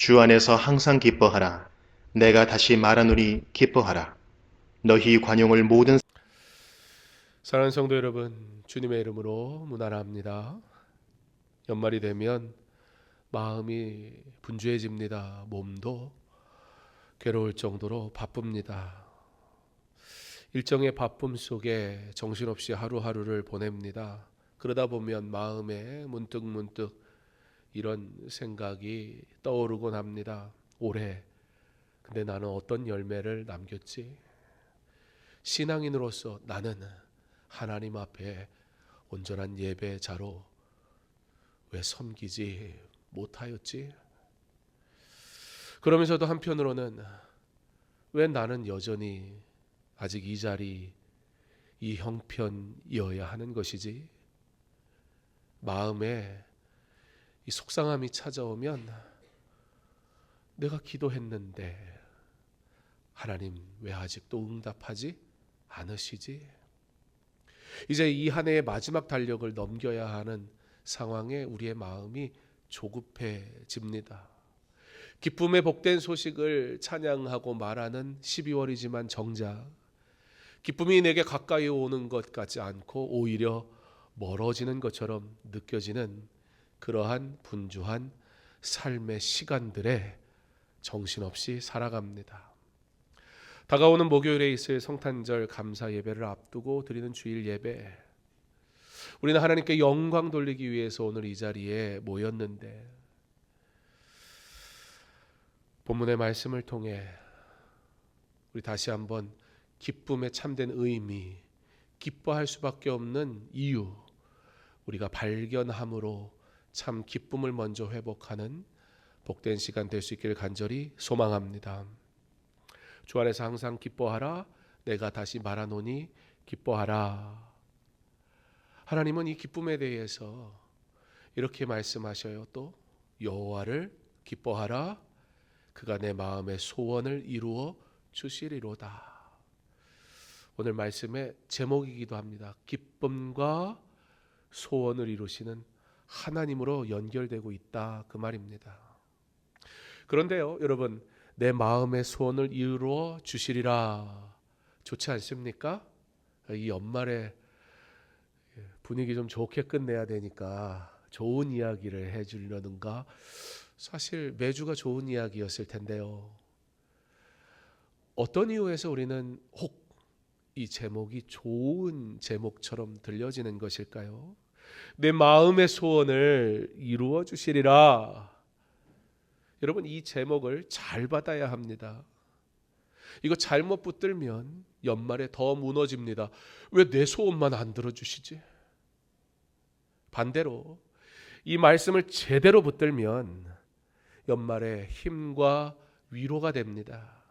주 안에서 항상 기뻐하라. 내가 다시 말하노니 기뻐하라. 너희 관용을 모든 사랑하는 성도 여러분, 주님의 이름으로 문안합니다. 연말이 되면 마음이 분주해집니다. 몸도 괴로울 정도로 바쁩니다. 일정의 바쁨 속에 정신없이 하루하루를 보냅니다. 그러다 보면 마음에 문득문득 이런 생각이 떠오르곤 합니다. 올해 근데 나는 어떤 열매를 남겼지? 신앙인으로서 나는 하나님 앞에 온전한 예배자로 왜 섬기지 못하였지? 그러면서도 한편으로는 왜 나는 여전히 아직 이 자리, 이 형편이어야 하는 것이지? 마음에 이 속상함이 찾아오면 내가 기도했는데 하나님 왜 아직도 응답하지 않으시지? 이제 이 한 해의 마지막 달력을 넘겨야 하는 상황에 우리의 마음이 조급해집니다. 기쁨의 복된 소식을 찬양하고 말하는 12월이지만 정작 기쁨이 내게 가까이 오는 것 같지 않고 오히려 멀어지는 것처럼 느껴지는 그러한 분주한 삶의 시간들에 정신없이 살아갑니다. 다가오는 목요일에 있을 성탄절 감사 예배를 앞두고 드리는 주일 예배, 우리는 하나님께 영광 돌리기 위해서 오늘 이 자리에 모였는데 본문의 말씀을 통해 우리 다시 한번 기쁨의 참된 의미, 기뻐할 수밖에 없는 이유 우리가 발견함으로 참 기쁨을 먼저 회복하는 복된 시간 될 수 있기를 간절히 소망합니다. 주 안에서 항상 기뻐하라. 내가 다시 말하노니 기뻐하라. 하나님은 이 기쁨에 대해서 이렇게 말씀하셔요. 또 여호와를 기뻐하라. 그가 내 마음의 소원을 이루어 주시리로다. 오늘 말씀의 제목이기도 합니다. 기쁨과 소원을 이루시는 하나님으로 연결되고 있다, 그 말입니다. 그런데요, 여러분, 내 마음의 소원을 이루어 주시리라 좋지 않습니까? 이 연말에 분위기 좀 좋게 끝내야 되니까 좋은 이야기를 해주려는가? 사실 매주가 좋은 이야기였을 텐데요. 어떤 이유에서 우리는 혹 이 제목이 좋은 제목처럼 들려지는 것일까요? 내 마음의 소원을 이루어 주시리라. 여러분, 이 제목을 잘 받아야 합니다. 이거 잘못 붙들면 연말에 더 무너집니다. 왜 내 소원만 안 들어주시지? 반대로 이 말씀을 제대로 붙들면 연말에 힘과 위로가 됩니다.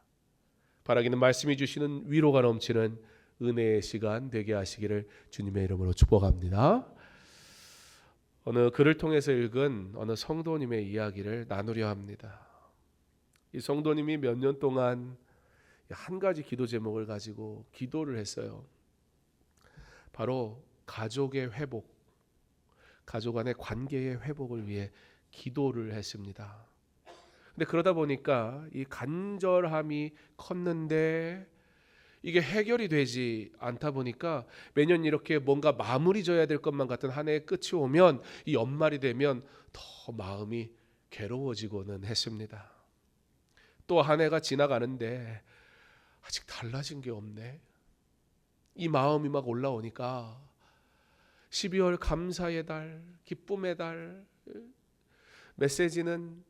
바라기는 말씀이 주시는 위로가 넘치는 은혜의 시간 되게 하시기를 주님의 이름으로 축복합니다. 어느 글을 통해서 읽은 어느 성도님의 이야기를 나누려 합니다. 이 성도님이 몇 년 동안 한 가지 기도 제목을 가지고 기도를 했어요. 바로 가족의 회복, 가족 간의 관계의 회복을 위해 기도를 했습니다. 근데 그러다 보니까 이 간절함이 컸는데 이게 해결이 되지 않다 보니까 매년 이렇게 뭔가 마무리 져야 될 것만 같은 한 해의 끝이 오면 이 연말이 되면 더 마음이 괴로워지고는 했습니다. 또 한 해가 지나가는데 아직 달라진 게 없네. 이 마음이 막 올라오니까 12월 감사의 달, 기쁨의 달, 메시지는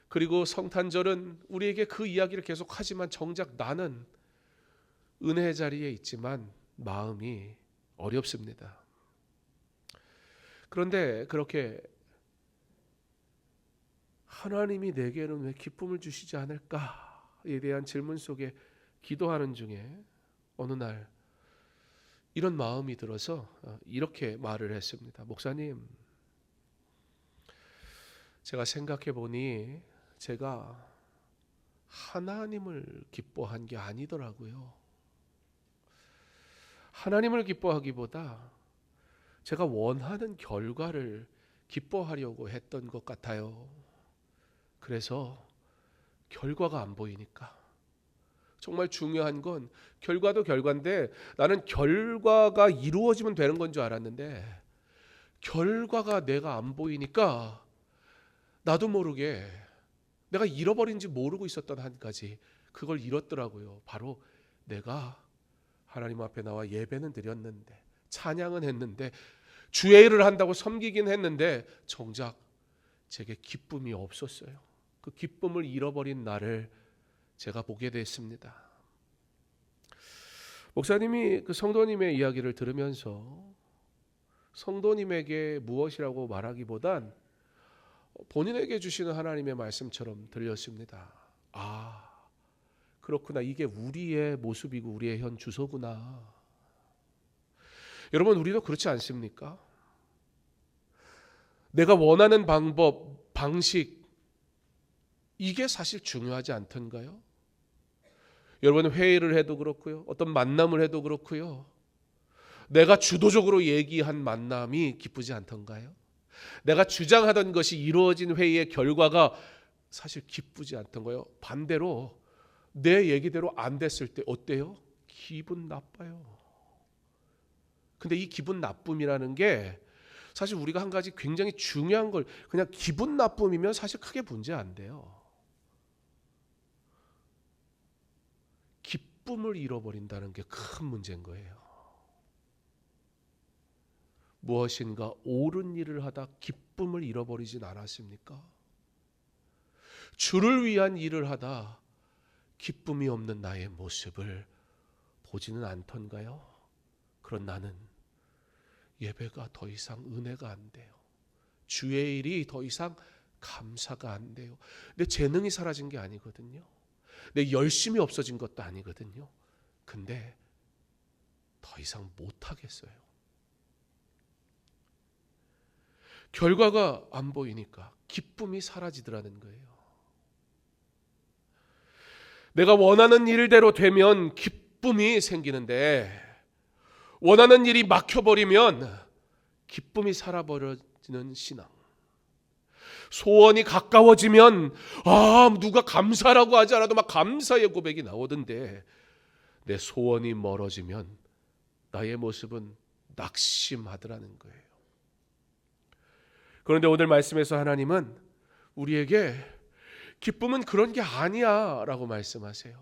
그리고 성탄절은 우리에게 그 이야기를 계속하지만 정작 나는 은혜의 자리에 있지만 마음이 어렵습니다. 그런데 그렇게 하나님이 내게는 왜 기쁨을 주시지 않을까에 대한 질문 속에 기도하는 중에 어느 날 이런 마음이 들어서 이렇게 말을 했습니다. 목사님, 제가 생각해 보니 제가 하나님을 기뻐한 게 아니더라고요. 하나님을 기뻐하기보다 제가 원하는 결과를 기뻐하려고 했던 것 같아요. 그래서 결과가 안 보이니까. 정말 중요한 건 결과도 결과인데 나는 결과가 이루어지면 되는 건 줄 알았는데 결과가 내가 안 보이니까 나도 모르게 내가 잃어버린지 모르고 있었던 한 가지, 그걸 잃었더라고요. 바로 내가 하나님 앞에 나와 예배는 드렸는데, 찬양은 했는데, 주의 일을 한다고 섬기긴 했는데 정작 제게 기쁨이 없었어요. 그 기쁨을 잃어버린 나를 제가 보게 됐습니다. 목사님이 그 성도님의 이야기를 들으면서 성도님에게 무엇이라고 말하기보단 본인에게 주시는 하나님의 말씀처럼 들렸습니다. 아, 그렇구나. 이게 우리의 모습이고 우리의 현 주소구나. 여러분, 우리도 그렇지 않습니까? 내가 원하는 방법, 방식, 이게 사실 중요하지 않던가요? 여러분, 회의를 해도 그렇고요. 어떤 만남을 해도 그렇고요. 내가 주도적으로 얘기한 만남이 기쁘지 않던가요? 내가 주장하던 것이 이루어진 회의의 결과가 사실 기쁘지 않던가요? 반대로 내 얘기대로 안 됐을 때 어때요? 기분 나빠요. 근데 이 기분 나쁨이라는 게 사실 우리가 한 가지 굉장히 중요한 걸, 그냥 기분 나쁨이면 사실 크게 문제 안 돼요. 기쁨을 잃어버린다는 게 큰 문제인 거예요. 무엇인가 옳은 일을 하다 기쁨을 잃어버리진 않았습니까? 주를 위한 일을 하다 기쁨이 없는 나의 모습을 보지는 않던가요? 그런 나는 예배가 더 이상 은혜가 안 돼요. 주의 일이 더 이상 감사가 안 돼요. 내 재능이 사라진 게 아니거든요. 내 열심이 없어진 것도 아니거든요. 근데 더 이상 못하겠어요. 결과가 안 보이니까 기쁨이 사라지더라는 거예요. 내가 원하는 일대로 되면 기쁨이 생기는데 원하는 일이 막혀버리면 기쁨이 사라버려지는 신앙. 소원이 가까워지면 누가 감사라고 하지 않아도 막 감사의 고백이 나오던데 내 소원이 멀어지면 나의 모습은 낙심하더라는 거예요. 그런데 오늘 말씀에서 하나님은 우리에게 기쁨은 그런 게 아니야 라고 말씀하세요.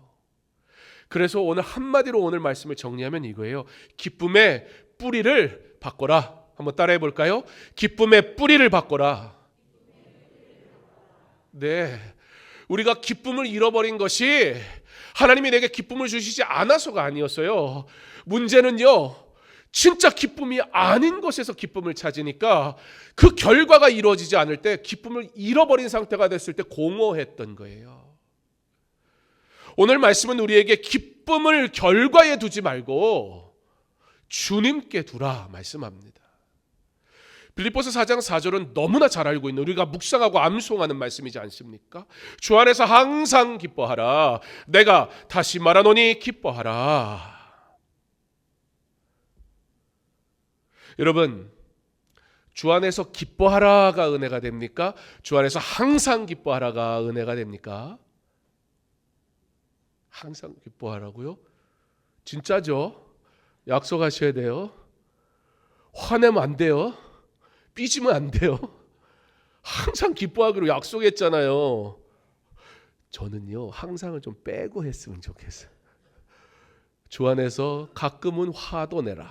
그래서 오늘 한마디로 오늘 말씀을 정리하면 이거예요. 기쁨의 뿌리를 바꿔라. 한번 따라해 볼까요? 기쁨의 뿌리를 바꿔라. 네, 우리가 기쁨을 잃어버린 것이 하나님이 내게 기쁨을 주시지 않아서가 아니었어요. 문제는요, 진짜 기쁨이 아닌 것에서 기쁨을 찾으니까 그 결과가 이루어지지 않을 때 기쁨을 잃어버린 상태가 됐을 때 공허했던 거예요. 오늘 말씀은 우리에게 기쁨을 결과에 두지 말고 주님께 두라 말씀합니다. 빌립보서 4장 4절은 너무나 잘 알고 있는, 우리가 묵상하고 암송하는 말씀이지 않습니까? 주 안에서 항상 기뻐하라. 내가 다시 말하노니 기뻐하라. 여러분, 주 안에서 기뻐하라가 은혜가 됩니까? 주 안에서 항상 기뻐하라가 은혜가 됩니까? 항상 기뻐하라고요? 진짜죠? 약속하셔야 돼요. 화내면 안 돼요. 삐지면 안 돼요. 항상 기뻐하기로 약속했잖아요. 저는요, 항상을 좀 빼고 했으면 좋겠어요. 주 안에서 가끔은 화도 내라.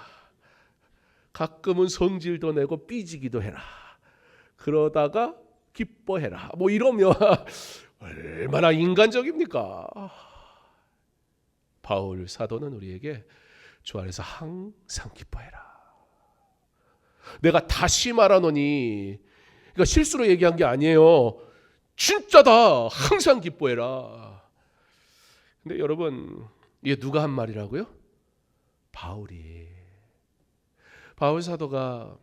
가끔은 성질도 내고 삐지기도 해라. 그러다가 기뻐해라. 뭐 이러면 얼마나 인간적입니까? 바울 사도는 우리에게 주 안에서 항상 기뻐해라. 내가 다시 말하노니, 그러니까 실수로 얘기한 게 아니에요. 진짜다. 항상 기뻐해라. 근데 여러분, 이게 누가 한 말이라고요? 바울이. 바울 사도가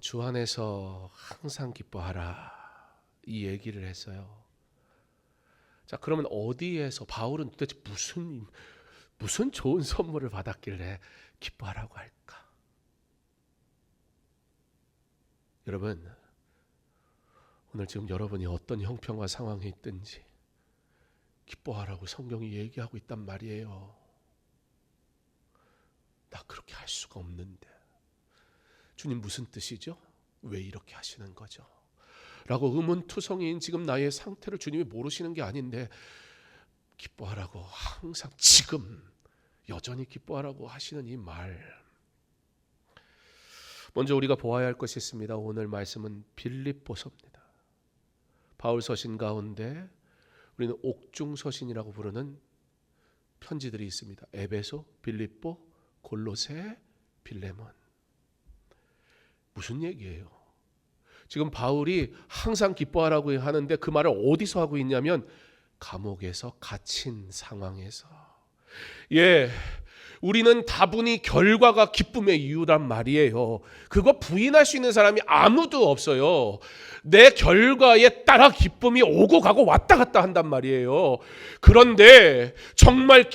주 안에서 항상 기뻐하라 이 얘기를 했어요. 자, 그러면 어디에서 바울은 도대체 무슨 좋은 선물을 받았길래 기뻐하라고 할까? 여러분, 오늘 지금 여러분이 어떤 형편과 상황에 있든지 기뻐하라고 성경이 얘기하고 있단 말이에요. 나 그렇게 할 수가 없는데 주님 무슨 뜻이죠? 왜 이렇게 하시는 거죠? 라고 의문투성이인 지금 나의 상태를 주님이 모르시는 게 아닌데 기뻐하라고 항상 지금 여전히 기뻐하라고 하시는 이 말, 먼저 우리가 보아야 할 것이 있습니다. 오늘 말씀은 빌립보서입니다. 바울 서신 가운데 우리는 옥중 서신이라고 부르는 편지들이 있습니다. 에베소, 빌립보, 골로새, 빌레몬. 무슨 얘기예요? 지금 바울이 항상 기뻐하라고 하는데 그 말을 어디서 하고 있냐면 감옥에서 갇힌 상황에서. 우리는 다분히 결과가 기쁨의 이유란 말이에요. 그거 부인할 수 있는 사람이 아무도 없어요. 내 결과에 따라 기쁨이 오고 가고 왔다 갔다 한단 말이에요. 그런데 정말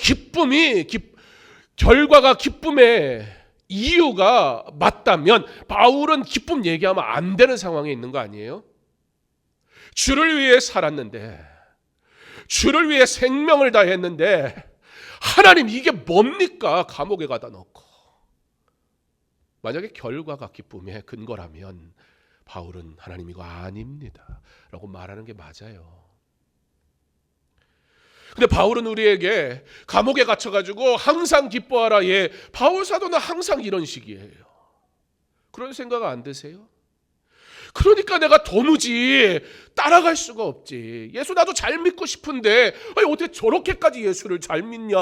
결과가 기쁨의 이유가 맞다면 바울은 기쁨 얘기하면 안 되는 상황에 있는 거 아니에요? 주를 위해 살았는데, 주를 위해 생명을 다했는데 하나님 이게 뭡니까? 감옥에 가다 넣고. 만약에 결과가 기쁨의 근거라면 바울은 하나님 이거 아닙니다 라고 말하는 게 맞아요. 근데 바울은 우리에게 감옥에 갇혀가지고 항상 기뻐하라. 바울 사도는 항상 이런 식이에요. 그런 생각 안 드세요? 그러니까 내가 도무지 따라갈 수가 없지. 예수 나도 잘 믿고 싶은데 어떻게 저렇게까지 예수를 잘 믿냐.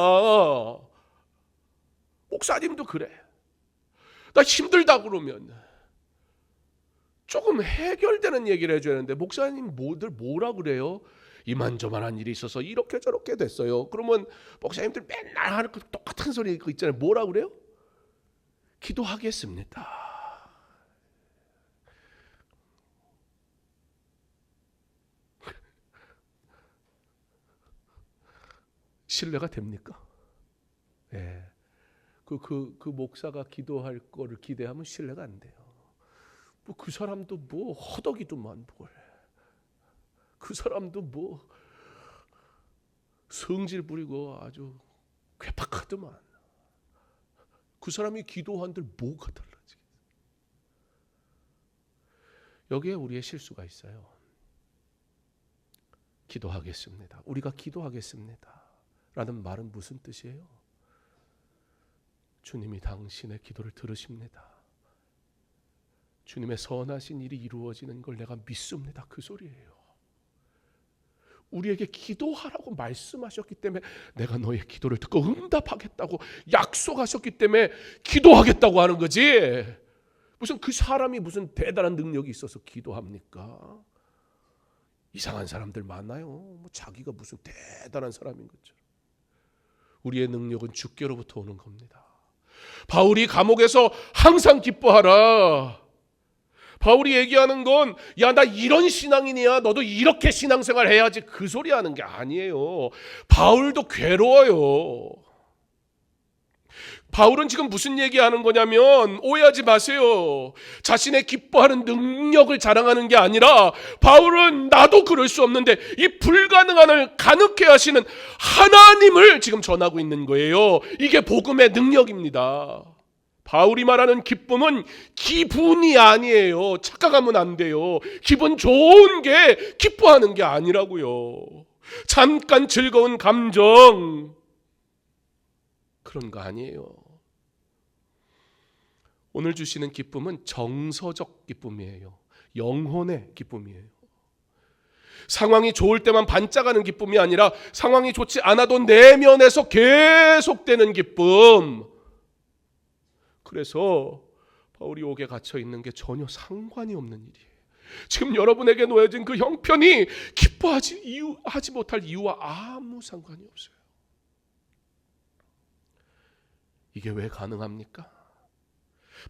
목사님도 그래. 나 힘들다 그러면 조금 해결되는 얘기를 해줘야 하는데 목사님 뭐라 그래요? 이만저만한 일이 있어서 이렇게 저렇게 됐어요. 그러면 목사님들 맨날 하는 그 똑같은 소리 있잖아요. 뭐라 그래요? 기도하겠습니다. 신뢰가 됩니까? 그 목사가 기도할 거를 기대하면 신뢰가 안 돼요. 그 사람도 허덕이더만 뭘. 그 사람도 성질 부리고 아주 괴팍하더만. 그 사람이 기도한들 뭐가 달라지겠어요? 여기에 우리의 실수가 있어요. 기도하겠습니다. 우리가 기도하겠습니다 라는 말은 무슨 뜻이에요? 주님이 당신의 기도를 들으십니다. 주님의 선하신 일이 이루어지는 걸 내가 믿습니다. 그 소리예요. 우리에게 기도하라고 말씀하셨기 때문에 내가 너의 기도를 듣고 응답하겠다고 약속하셨기 때문에 기도하겠다고 하는 거지. 무슨 그 사람이 무슨 대단한 능력이 있어서 기도합니까? 이상한 사람들 많아요. 자기가 무슨 대단한 사람인 것처럼. 우리의 능력은 주께로부터 오는 겁니다. 바울이 감옥에서 항상 기뻐하라. 바울이 얘기하는 건 나 이런 신앙인이야. 너도 이렇게 신앙생활 해야지. 그 소리 하는 게 아니에요. 바울도 괴로워요. 바울은 지금 무슨 얘기하는 거냐면 오해하지 마세요. 자신의 기뻐하는 능력을 자랑하는 게 아니라 바울은 나도 그럴 수 없는데 이 불가능한을 가능케 하시는 하나님을 지금 전하고 있는 거예요. 이게 복음의 능력입니다. 바울이 말하는 기쁨은 기분이 아니에요. 착각하면 안 돼요. 기분 좋은 게 기뻐하는 게 아니라고요. 잠깐 즐거운 감정 그런 거 아니에요. 오늘 주시는 기쁨은 정서적 기쁨이에요. 영혼의 기쁨이에요. 상황이 좋을 때만 반짝하는 기쁨이 아니라 상황이 좋지 않아도 내면에서 계속되는 기쁨. 그래서 바울이 옥에 갇혀 있는 게 전혀 상관이 없는 일이에요. 지금 여러분에게 놓여진 그 형편이 기뻐하지 못할 이유와 아무 상관이 없어요. 이게 왜 가능합니까?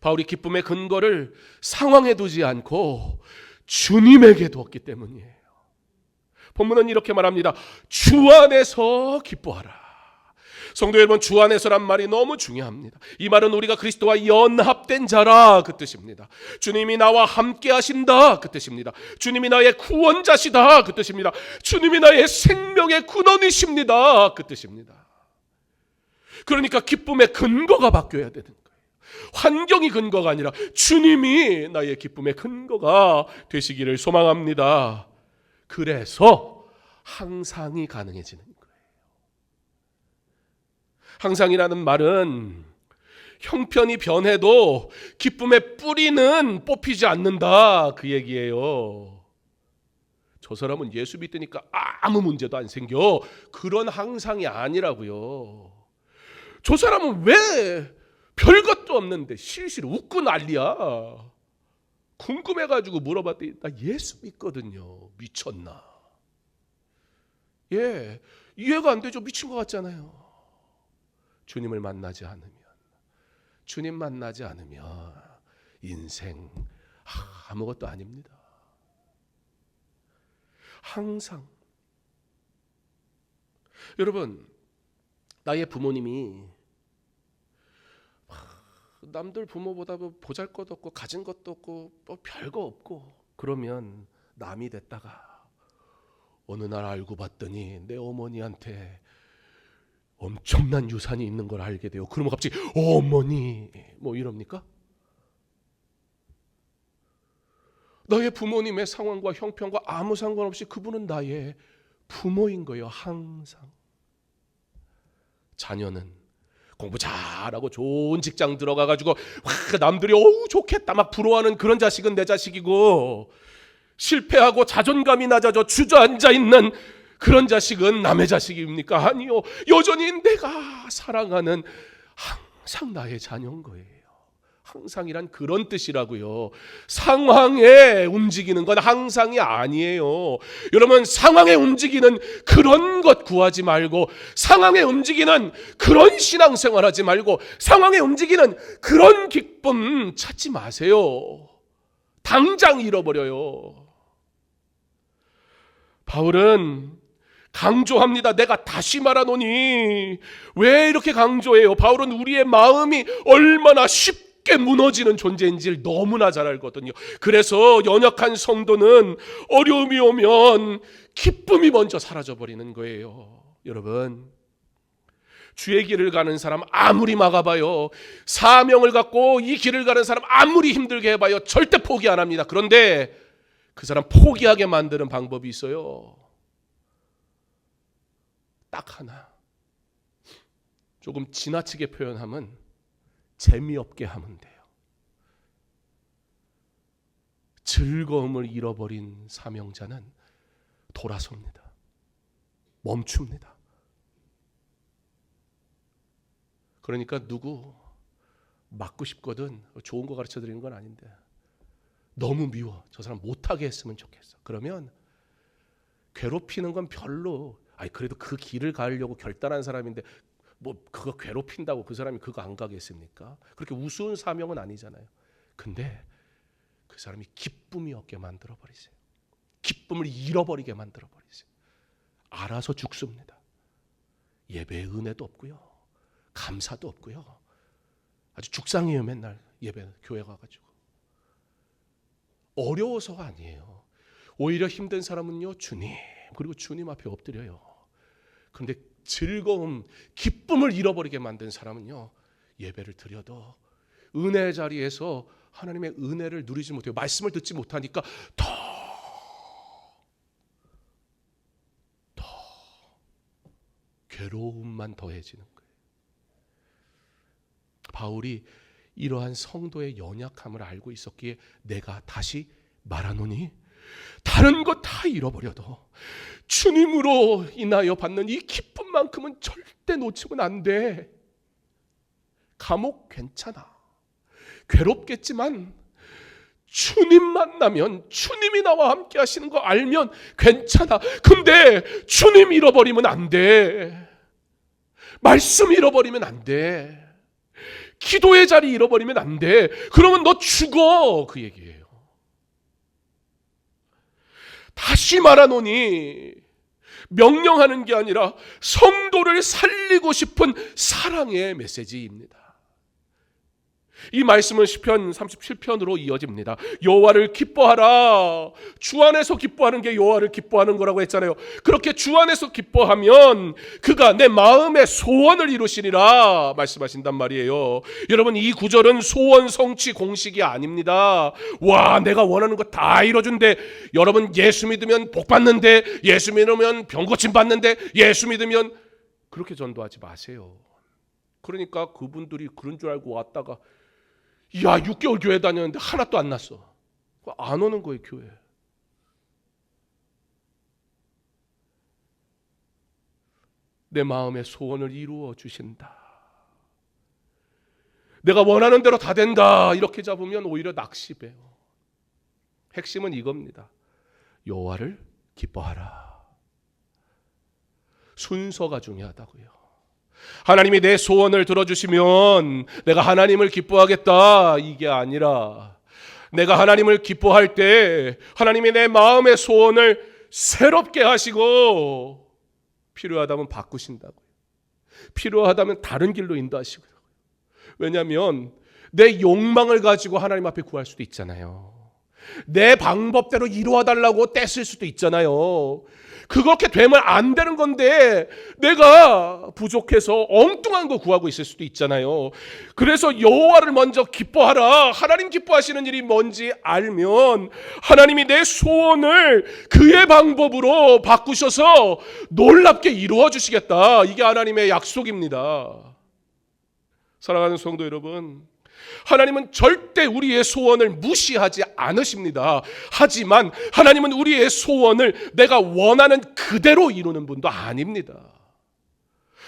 바울이 기쁨의 근거를 상황에 두지 않고 주님에게 두었기 때문이에요. 본문은 이렇게 말합니다. 주 안에서 기뻐하라. 성도 여러분, 주 안에서란 말이 너무 중요합니다. 이 말은 우리가 그리스도와 연합된 자라 그 뜻입니다. 주님이 나와 함께 하신다 그 뜻입니다. 주님이 나의 구원자시다 그 뜻입니다. 주님이 나의 생명의 근원이십니다 그 뜻입니다. 그러니까 기쁨의 근거가 바뀌어야 되는 거예요. 환경이 근거가 아니라 주님이 나의 기쁨의 근거가 되시기를 소망합니다. 그래서 항상이 가능해지는 거예요. 항상이라는 말은 형편이 변해도 기쁨의 뿌리는 뽑히지 않는다 그 얘기예요. 저 사람은 예수 믿으니까 아무 문제도 안 생겨. 그런 항상이 아니라고요. 저 사람은 왜 별것도 없는데 실실 웃고 난리야. 궁금해가지고 물어봤더니 나 예수 믿거든요. 미쳤나? 예, 이해가 안 되죠. 미친 것 같잖아요. 주님을 만나지 않으면, 주님 만나지 않으면 인생 아무것도 아닙니다. 항상 여러분, 나의 부모님이 남들 부모보다 보잘것없고 가진 것도 없고 뭐 별거 없고 그러면 남이 됐다가 어느 날 알고 봤더니 내 어머니한테 엄청난 유산이 있는 걸 알게 돼요. 그러면 갑자기 어머니 뭐 이럽니까? 나의 부모님의 상황과 형편과 아무 상관없이 그분은 나의 부모인 거예요. 항상. 자녀는 공부 잘하고 좋은 직장 들어가가지고 남들이 어우 좋겠다 막 부러워하는 그런 자식은 내 자식이고, 실패하고 자존감이 낮아져 주저앉아 있는 그런 자식은 남의 자식입니까? 아니요. 여전히 내가 사랑하는 항상 나의 자녀인 거예요. 항상이란 그런 뜻이라고요. 상황에 움직이는 건 항상이 아니에요. 여러분, 상황에 움직이는 그런 것 구하지 말고, 상황에 움직이는 그런 신앙생활하지 말고, 상황에 움직이는 그런 기쁨 찾지 마세요. 당장 잃어버려요. 바울은 강조합니다. 내가 다시 말하노니. 왜 이렇게 강조해요? 바울은 우리의 마음이 얼마나 쉽게 무너지는 존재인지를 너무나 잘 알거든요. 그래서 연약한 성도는 어려움이 오면 기쁨이 먼저 사라져버리는 거예요. 여러분, 주의 길을 가는 사람 아무리 막아봐요, 사명을 갖고 이 길을 가는 사람 아무리 힘들게 해봐요, 절대 포기 안 합니다. 그런데 그 사람 포기하게 만드는 방법이 있어요. 딱 하나. 조금 지나치게 표현하면 재미없게 하면 돼요. 즐거움을 잃어버린 사명자는 돌아섭니다. 멈춥니다. 그러니까 누구 맞고 싶거든, 좋은 거 가르쳐 드리는 건 아닌데 너무 미워, 저 사람 못하게 했으면 좋겠어. 그러면 괴롭히는 건 별로, 그래도 그 길을 가려고 결단한 사람인데 뭐 그거 괴롭힌다고 그 사람이 그거 안 가겠습니까? 그렇게 우스운 사명은 아니잖아요. 근데 그 사람이 기쁨이 없게 만들어 버리세요. 기쁨을 잃어버리게 만들어 버리세요. 알아서 죽습니다. 예배에 은혜도 없고요, 감사도 없고요, 아주 죽상이에요. 맨날 예배 교회 가가지고. 어려워서가 아니에요. 오히려 힘든 사람은요, 주님, 그리고 주님 앞에 엎드려요. 그런데 즐거움, 기쁨을 잃어버리게 만든 사람은요, 예배를 드려도 은혜 자리에서 하나님의 은혜를 누리지 못해요. 말씀을 듣지 못하니까 더 괴로움만 더해지는 거예요. 바울이 이러한 성도의 연약함을 알고 있었기에 내가 다시 말하노니, 다른 것 다 잃어버려도 주님으로 인하여 받는 이 기쁨만큼은 절대 놓치면 안 돼. 감옥 괜찮아, 괴롭겠지만 주님 만나면, 주님이 나와 함께 하시는 거 알면 괜찮아. 근데 주님 잃어버리면 안 돼. 말씀 잃어버리면 안 돼. 기도의 자리 잃어버리면 안 돼. 그러면 너 죽어, 그 얘기예요. 다시 말하노니, 명령하는 게 아니라 성도를 살리고 싶은 사랑의 메시지입니다. 이 말씀은 시편 37편으로 이어집니다. 여호와를 기뻐하라. 주 안에서 기뻐하는 게 여호와를 기뻐하는 거라고 했잖아요. 그렇게 주 안에서 기뻐하면 그가 내 마음의 소원을 이루시리라 말씀하신단 말이에요. 여러분, 이 구절은 소원 성취 공식이 아닙니다. 와, 내가 원하는 거 다 이뤄준대. 여러분, 예수 믿으면 복 받는데, 예수 믿으면 병 고침 받는데, 예수 믿으면, 그렇게 전도하지 마세요. 그러니까 그분들이 그런 줄 알고 왔다가 6개월 교회 다녔는데 하나도 안 났어. 안 오는 거예요, 교회. 내 마음의 소원을 이루어 주신다. 내가 원하는 대로 다 된다. 이렇게 잡으면 오히려 낙심해요. 핵심은 이겁니다. 여호와를 기뻐하라. 순서가 중요하다고요. 하나님이 내 소원을 들어주시면 내가 하나님을 기뻐하겠다, 이게 아니라 내가 하나님을 기뻐할 때 하나님이 내 마음의 소원을 새롭게 하시고 필요하다면 바꾸신다고요. 필요하다면 다른 길로 인도하시고요. 왜냐하면 내 욕망을 가지고 하나님 앞에 구할 수도 있잖아요. 내 방법대로 이루어달라고 떼쓸 수도 있잖아요. 그렇게 되면 안 되는 건데 내가 부족해서 엉뚱한 거 구하고 있을 수도 있잖아요. 그래서 여호와를 먼저 기뻐하라. 하나님 기뻐하시는 일이 뭔지 알면 하나님이 내 소원을 그의 방법으로 바꾸셔서 놀랍게 이루어 주시겠다. 이게 하나님의 약속입니다. 사랑하는 성도 여러분, 하나님은 절대 우리의 소원을 무시하지 않으십니다. 하지만 하나님은 우리의 소원을 내가 원하는 그대로 이루는 분도 아닙니다.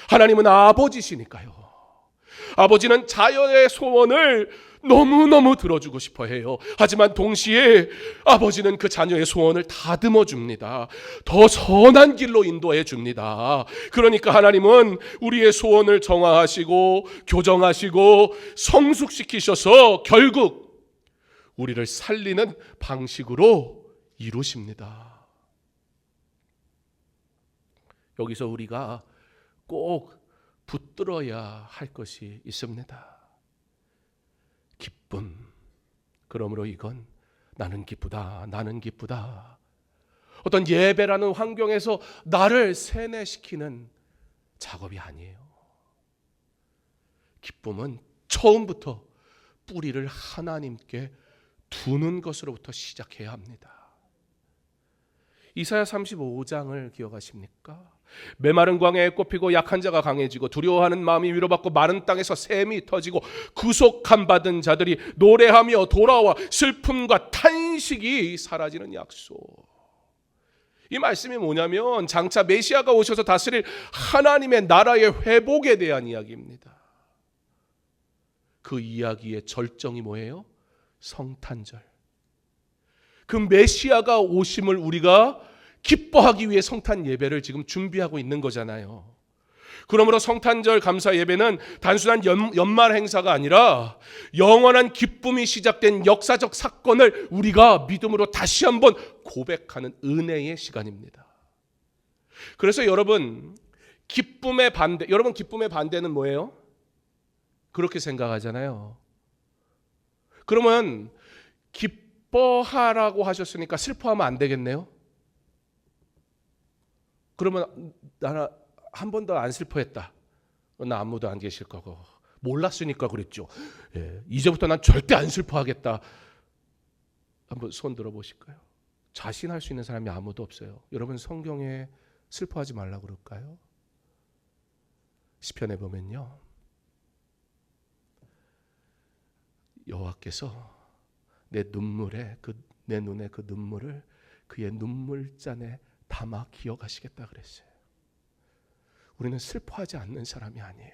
하나님은 아버지시니까요. 아버지는 자녀의 소원을 너무너무 들어주고 싶어 해요. 하지만 동시에 아버지는 그 자녀의 소원을 다듬어 줍니다. 더 선한 길로 인도해 줍니다. 그러니까 하나님은 우리의 소원을 정화하시고 교정하시고 성숙시키셔서 결국 우리를 살리는 방식으로 이루십니다. 여기서 우리가 꼭 붙들어야 할 것이 있습니다. 기쁨. 그러므로 이건 나는 기쁘다, 나는 기쁘다. 어떤 예배라는 환경에서 나를 세뇌시키는 작업이 아니에요. 기쁨은 처음부터 뿌리를 하나님께 두는 것으로부터 시작해야 합니다. 이사야 35장을 기억하십니까? 메마른 광야에 꽃피고 약한 자가 강해지고 두려워하는 마음이 위로받고 마른 땅에서 샘이 터지고 구속함 받은 자들이 노래하며 돌아와 슬픔과 탄식이 사라지는 약속. 이 말씀이 뭐냐면 장차 메시아가 오셔서 다스릴 하나님의 나라의 회복에 대한 이야기입니다. 그 이야기의 절정이 뭐예요? 성탄절. 그 메시아가 오심을 우리가 기뻐하기 위해 성탄 예배를 지금 준비하고 있는 거잖아요. 그러므로 성탄절 감사 예배는 단순한 연말 행사가 아니라 영원한 기쁨이 시작된 역사적 사건을 우리가 믿음으로 다시 한번 고백하는 은혜의 시간입니다. 그래서 여러분, 기쁨의 반대는 뭐예요? 그렇게 생각하잖아요. 그러면 기뻐하라고 하셨으니까 슬퍼하면 안 되겠네요? 그러면 나는 한 번도 안 슬퍼했다. 나 아무도 안 계실 거고 몰랐으니까 그랬죠. 이제부터 난 절대 안 슬퍼하겠다. 한번 손 들어보실까요? 자신할 수 있는 사람이 아무도 없어요. 여러분, 성경에 슬퍼하지 말라고 그럴까요? 시편에 보면요, 여호와께서 내 눈에 그 눈물을 그의 눈물잔에 담아 기억하시겠다 그랬어요. 우리는 슬퍼하지 않는 사람이 아니에요.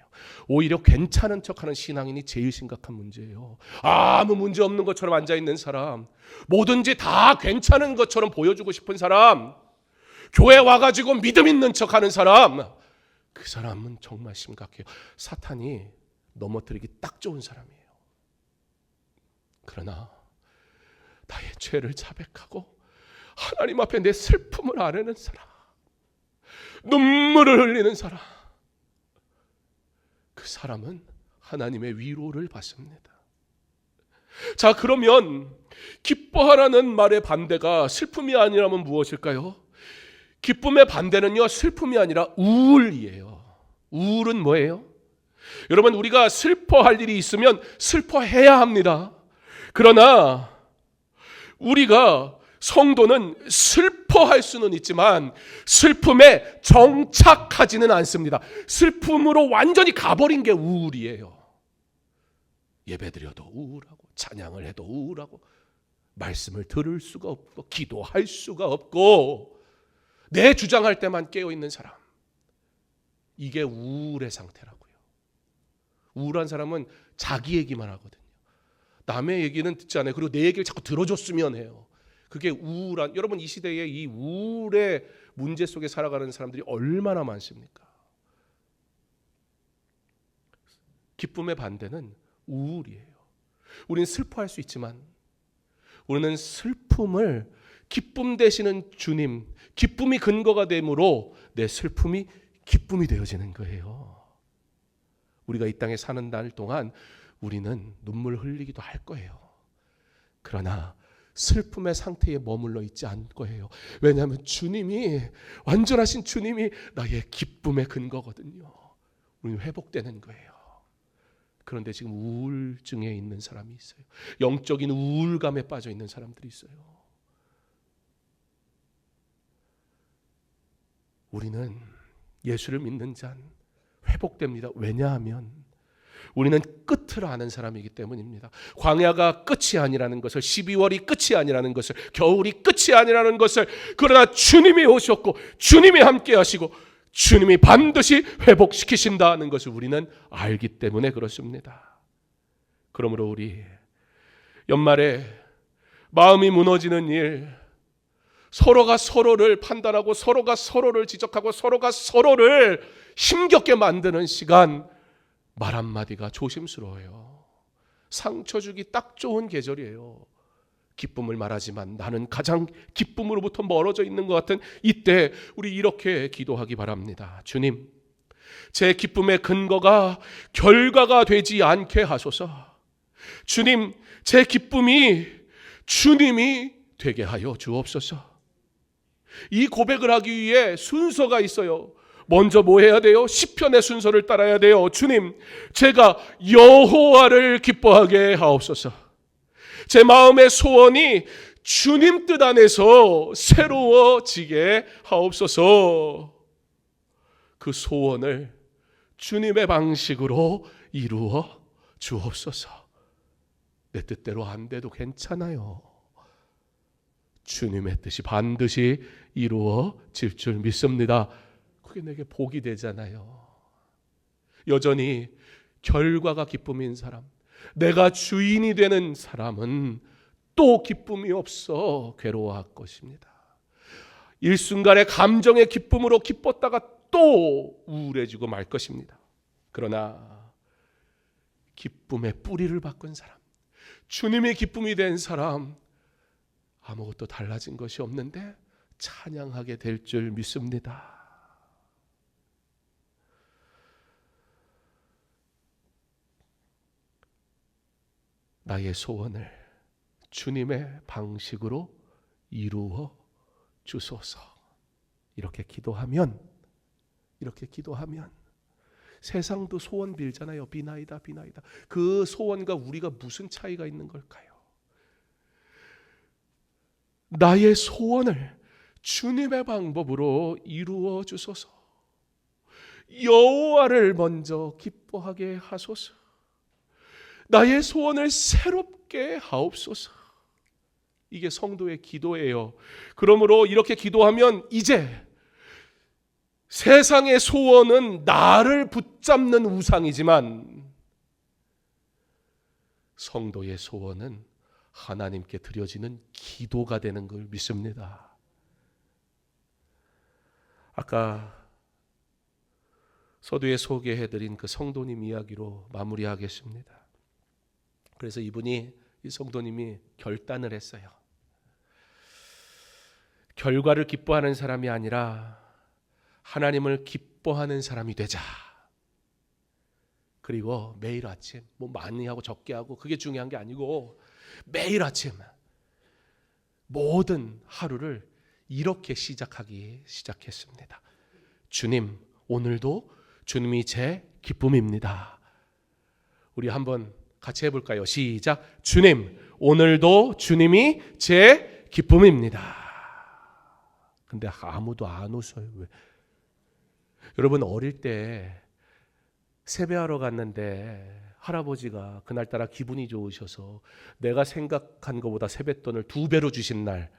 오히려 괜찮은 척하는 신앙인이 제일 심각한 문제예요. 아무 문제 없는 것처럼 앉아있는 사람, 뭐든지 다 괜찮은 것처럼 보여주고 싶은 사람, 교회 와가지고 믿음 있는 척하는 사람, 그 사람은 정말 심각해요. 사탄이 넘어뜨리기 딱 좋은 사람이에요. 그러나 나의 죄를 자백하고 하나님 앞에 내 슬픔을 아뢰는 사람, 눈물을 흘리는 사람, 그 사람은 하나님의 위로를 받습니다. 자, 그러면 기뻐하라는 말의 반대가 슬픔이 아니라면 무엇일까요? 기쁨의 반대는요, 슬픔이 아니라 우울이에요. 우울은 뭐예요? 여러분, 우리가 슬퍼할 일이 있으면 슬퍼해야 합니다. 그러나 우리가 성도는 슬퍼할 수는 있지만 슬픔에 정착하지는 않습니다. 슬픔으로 완전히 가버린 게 우울이에요. 예배드려도 우울하고 찬양을 해도 우울하고 말씀을 들을 수가 없고 기도할 수가 없고 내 주장할 때만 깨어있는 사람, 이게 우울의 상태라고요. 우울한 사람은 자기 얘기만 하거든요. 남의 얘기는 듣지 않아요. 그리고 내 얘기를 자꾸 들어줬으면 해요. 그게 우울한, 여러분 이 시대에 이 우울의 문제 속에 살아가는 사람들이 얼마나 많습니까? 기쁨의 반대는 우울이에요. 우리는 슬퍼할 수 있지만 우리는 슬픔을 기쁨 되시는 주님, 기쁨이 근거가 되므로 내 슬픔이 기쁨이 되어지는 거예요. 우리가 이 땅에 사는 날 동안 우리는 눈물 흘리기도 할 거예요. 그러나 슬픔의 상태에 머물러 있지 않을 거예요. 왜냐하면 주님이, 완전하신 주님이 나의 기쁨의 근거거든요. 우리는 회복되는 거예요. 그런데 지금 우울증에 있는 사람이 있어요. 영적인 우울감에 빠져 있는 사람들이 있어요. 우리는 예수를 믿는 자는 회복됩니다. 왜냐하면 우리는 끝을 아는 사람이기 때문입니다. 광야가 끝이 아니라는 것을, 12월이 끝이 아니라는 것을, 겨울이 끝이 아니라는 것을, 그러나 주님이 오셨고 주님이 함께 하시고 주님이 반드시 회복시키신다는 것을 우리는 알기 때문에 그렇습니다. 그러므로 우리 연말에 마음이 무너지는 일, 서로가 서로를 판단하고 서로가 서로를 지적하고 서로가 서로를 힘겹게 만드는 시간, 말 한마디가 조심스러워요. 상처 주기 딱 좋은 계절이에요. 기쁨을 말하지만 나는 가장 기쁨으로부터 멀어져 있는 것 같은 이때 우리 이렇게 기도하기 바랍니다. 주님, 제 기쁨의 근거가 결과가 되지 않게 하소서. 주님, 제 기쁨이 주님이 되게 하여 주옵소서. 이 고백을 하기 위해 순서가 있어요. 먼저 뭐 해야 돼요? 시편의 순서를 따라야 돼요. 주님, 제가 여호와를 기뻐하게 하옵소서. 제 마음의 소원이 주님 뜻 안에서 새로워지게 하옵소서. 그 소원을 주님의 방식으로 이루어 주옵소서. 내 뜻대로 안 돼도 괜찮아요. 주님의 뜻이 반드시 이루어질 줄 믿습니다. 그게 내게 복이 되잖아요. 여전히 결과가 기쁨인 사람, 내가 주인이 되는 사람은 또 기쁨이 없어 괴로워할 것입니다. 일순간의 감정의 기쁨으로 기뻤다가 또 우울해지고 말 것입니다. 그러나 기쁨의 뿌리를 바꾼 사람, 주님의 기쁨이 된 사람, 아무것도 달라진 것이 없는데 찬양하게 될 줄 믿습니다. 나의 소원을 주님의 방식으로 이루어 주소서. 이렇게 기도하면 세상도 소원 빌잖아요. 비나이다 비나이다. 그 소원과 우리가 무슨 차이가 있는 걸까요? 나의 소원을 주님의 방법으로 이루어 주소서. 여호와를 먼저 기뻐하게 하소서. 나의 소원을 새롭게 하옵소서. 이게 성도의 기도예요. 그러므로 이렇게 기도하면 이제 세상의 소원은 나를 붙잡는 우상이지만 성도의 소원은 하나님께 드려지는 기도가 되는 걸 믿습니다. 아까 서두에 소개해드린 그 성도님 이야기로 마무리하겠습니다. 그래서 이 성도님이 결단을 했어요. 결과를 기뻐하는 사람이 아니라 하나님을 기뻐하는 사람이 되자. 그리고 매일 아침 뭐 많이 하고 적게 하고 그게 중요한 게 아니고 매일 아침 모든 하루를 이렇게 시작했습니다. 주님, 오늘도 주님이 제 기쁨입니다. 우리 한번 같이 해볼까요? 시작. 주님, 오늘도 주님이 제 기쁨입니다. 근데 아무도 안 웃어요. 왜? 여러분, 어릴 때 세배하러 갔는데 할아버지가 그날따라 기분이 좋으셔서 내가 생각한 것보다 세뱃돈을 2배로 주신 날,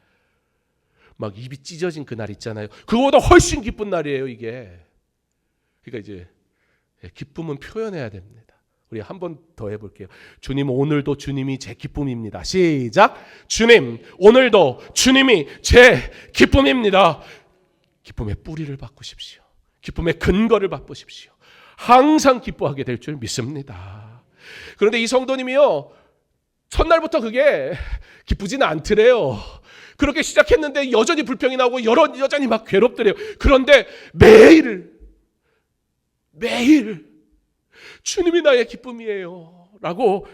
막 입이 찢어진 그날 있잖아요. 그거보다 훨씬 기쁜 날이에요, 이게. 그러니까 이제 기쁨은 표현해야 됩니다. 우리 한 번 더 해볼게요. 주님, 오늘도 주님이 제 기쁨입니다. 시작. 주님, 오늘도 주님이 제 기쁨입니다. 기쁨의 뿌리를 바꾸십시오. 기쁨의 근거를 바꾸십시오. 항상 기뻐하게 될 줄 믿습니다. 그런데 이 성도님이요, 첫날부터 그게 기쁘지는 않더래요. 그렇게 시작했는데 여전히 불평이 나오고 여전히 막 괴롭더래요. 그런데 매일 주님이 나의 기쁨이에요 라고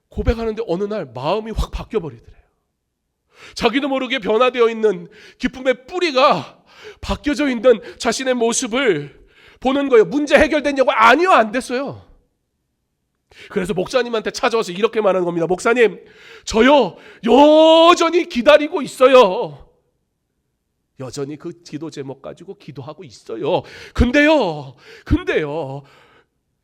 고백하는데 어느 날 마음이 확 바뀌어버리더래요. 자기도 모르게 변화되어 있는 기쁨의 뿌리가 바뀌어져 있는 자신의 모습을 보는 거예요. 문제 해결됐냐고? 아니요, 안 됐어요. 그래서 목사님한테 찾아와서 이렇게 말하는 겁니다. 목사님, 저요 여전히 기다리고 있어요. 여전히 그 기도 제목 가지고 기도하고 있어요. 근데요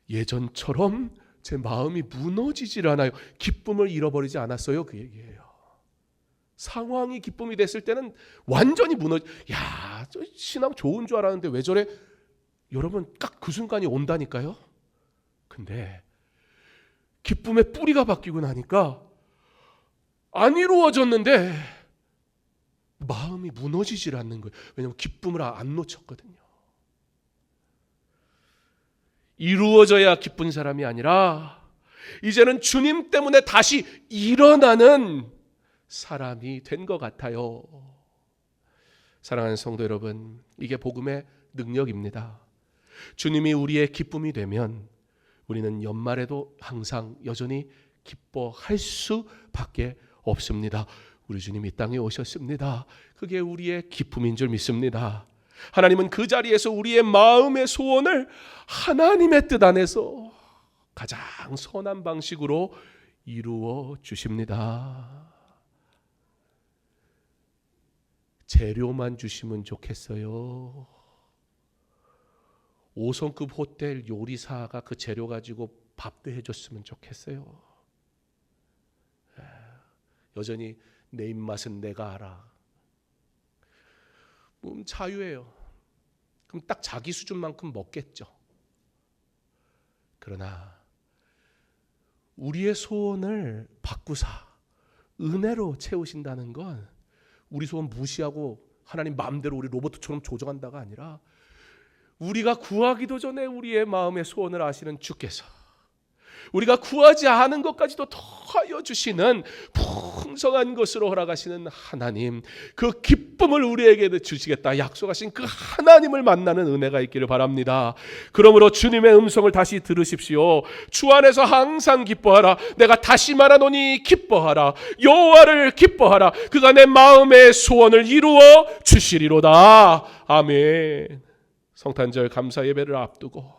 예전처럼 제 마음이 무너지질 않아요. 기쁨을 잃어버리지 않았어요. 그 얘기예요. 상황이 기쁨이 됐을 때는 완전히 야, 저 신앙 좋은 줄 알았는데 왜 저래? 여러분, 딱 그 순간이 온다니까요. 근데 기쁨의 뿌리가 바뀌고 나니까 안 이루어졌는데 마음이 무너지질 않는 거예요. 왜냐하면 기쁨을 안 놓쳤거든요. 이루어져야 기쁜 사람이 아니라 이제는 주님 때문에 다시 일어나는 사람이 된 것 같아요. 사랑하는 성도 여러분, 이게 복음의 능력입니다. 주님이 우리의 기쁨이 되면 우리는 연말에도 항상 여전히 기뻐할 수밖에 없습니다. 우리 주님이 땅에 오셨습니다. 그게 우리의 기쁨인 줄 믿습니다. 하나님은 그 자리에서 우리의 마음의 소원을 하나님의 뜻 안에서 가장 선한 방식으로 이루어 주십니다. 재료만 주시면 좋겠어요. 5성급 호텔 요리사가 그 재료 가지고 밥도 해줬으면 좋겠어요. 여전히 내 입맛은 내가 알아. 자유예요. 그럼 딱 자기 수준만큼 먹겠죠. 그러나 우리의 소원을 바꾸사 은혜로 채우신다는 건 우리 소원 무시하고 하나님 마음대로 우리 로봇처럼 조정한다가 아니라 우리가 구하기도 전에 우리의 마음의 소원을 아시는 주께서 우리가 구하지 않은 것까지도 더하여 주시는 풍성한 것으로 허락하시는 하나님, 그 기쁨을 우리에게 주시겠다 약속하신 그 하나님을 만나는 은혜가 있기를 바랍니다. 그러므로 주님의 음성을 다시 들으십시오. 주 안에서 항상 기뻐하라. 내가 다시 말하노니 기뻐하라. 여호와를 기뻐하라. 그가 내 마음의 소원을 이루어 주시리로다. 아멘. 성탄절 감사 예배를 앞두고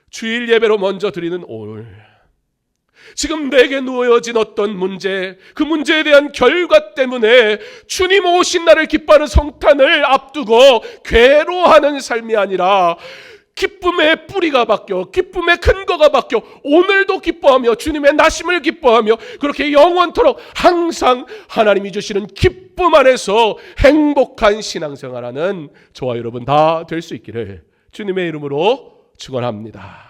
주일 예배로 먼저 드리는 오늘, 지금 내게 놓여진 어떤 문제, 그 문제에 대한 결과 때문에 주님 오신 날을 기뻐하는 성탄을 앞두고 괴로워하는 삶이 아니라 기쁨의 뿌리가 바뀌어, 기쁨의 근거가 바뀌어 오늘도 기뻐하며 주님의 나심을 기뻐하며 그렇게 영원토록 항상 하나님이 주시는 기쁨 안에서 행복한 신앙생활하는 저와 여러분 다 될 수 있기를 주님의 이름으로 축원합니다.